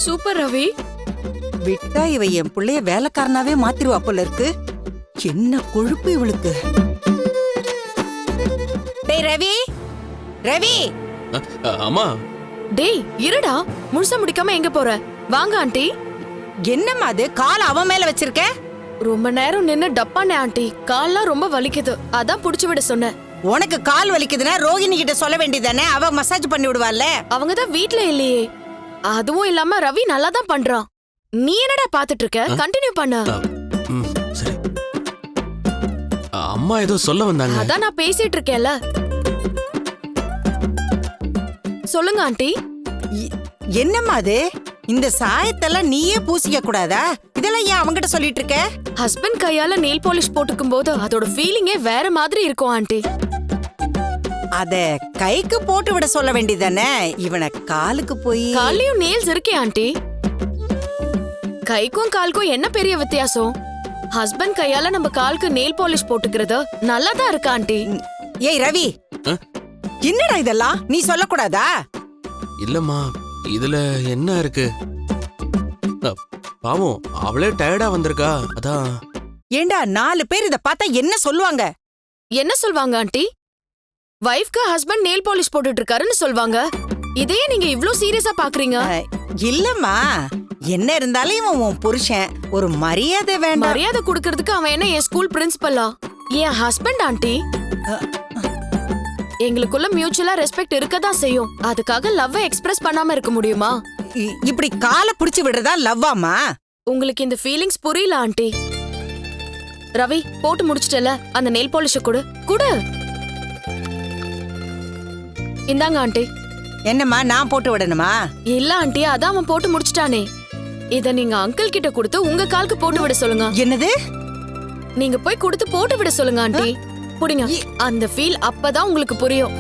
Super Ravi. விட்டா இவ என் பிள்ளைய வேலைக்காரனாவே மாத்திருவா போல இருக்கு. என்ன கொழுப்பு இவளுக்கு. டேய் ரவி, ரவி. அம்மா. டேய் இருடா, முழுசா முடிக்காம எங்க போற? வாங்க ஆண்டி. என்னம்மா அது, கால் அவன் மேல வச்சிருக்க? ரொம்ப நேரம் நின்னு டப்பானே ஆண்டி, கால்லாம் ரொம்ப வலிக்குது, அதான் புடிச்சு விட சொன்னேன். உனக்கு கால் வலிக்குதுன்னா ரோகிணி கிட்ட சொல்ல வேண்டியதானே, அவ மசாஜ் பண்ணி விடுவாள்ல. அவங்க தான் வீட்ல இல்லையே. அதுவும் இல்லாம ரவி நல்லா தான் பண்றான். நீ என்னடா பாத்துட்டு இருக்க? கண்டினியூ பண்ணு. சரி. அம்மா ஏதோ சொல்ல வந்தாங்க. அதான் நான் பேசிட்டு இருக்கேன்ல. சொல்லுங்க ஆண்டி. என்னம்மா அது, இந்த சாயத்தெல்லாம் நீயே பூசிக்க கூடாதா? இதெல்லாம் ஏன் அவங்கிட்ட சொல்லிட்டு இருக்க? ஹஸ்பண்ட் கையால நெயில் பாலிஷ் போட்டுக்கும் போது அதோட ஃபீலிங்கே வேற மாதிரி இருக்கும் ஆண்டி. அத கைக்கு போட்டு விட சொல்ல வேண்டியதானே, இவனை காலுக்கு போய். காலையும் நெயில்ஸ் இருக்கே ஆண்டி. கைக்கும் காலுக்கும் என்ன பெரிய வித்தியாசம்? ஹஸ்பண்ட் கையால நம்ம காலுக்கு நெயில் பாலிஷ் போட்டுக்கிறது நல்லா தான் இருக்கு ஆண்டி. ஏய் ரவி, என்னடா இதெல்லாம் நீ சொல்லக்கூடாதா? இல்லம்மா, இதுல என்ன இருக்கு? பாவம், அவளே டயர்டா வந்திருக்கா, அதான். ஏண்டா 4 பேர் இத பார்த்தா என்ன சொல்லுவாங்க? என்ன சொல்வாங்க ஆண்டி? வைஃப்க்கு ஹஸ்பண்ட் நெயில் பாலிஷ் போட்டுட்டு இருக்காருன்னு சொல்வாங்க. இதையே நீங்க இவ்ளோ சீரியஸா பாக்குறீங்க? இல்லம்மா, என்ன இருந்தாலும் இவன் உன் புருஷன், ஒரு மரியாதை வேண்டாம். மரியாதை குடுக்கிறதுக்கு அவன் என்ன என் ஸ்கூல் பிரின்சிபலா? என் ஹஸ்பண்ட் ஆண்டி. எங்களுக்குள்ள மியூச்சுவலா ரெஸ்பெக்ட் இருக்கதான் செய்யும். அதுக்காக லவ் எக்ஸ்பிரஸ் பண்ணாம இருக்க முடியுமா? இப்படி காலை புடிச்சு விடுறதா லவ்வாமா? உங்களுக்கு இந்த ஃபீலிங்ஸ் புரியல ஆண்டி. ரவி, போட்டு முடிச்சிட்டல, அந்த நெயில் பாலிஷ் குடு. இந்தாங்க ஆண்டி. என்னம்மா, நான் போட்டு விடணுமா? இல்ல ஆண்டி, அதான் அவன் போட்டு முடிச்சிட்டானே. இத நீங்க அங்கிள் கிட்ட கொடுத்து உங்க காலுக்கு போட்டு விட சொல்லுங்க. என்னது? நீங்க போய் கொடுத்து போட்டு விட சொல்லுங்க ஆண்டி. புடிங்க. அந்த ஃபீல் அப்பதான் உங்களுக்கு புரியும்.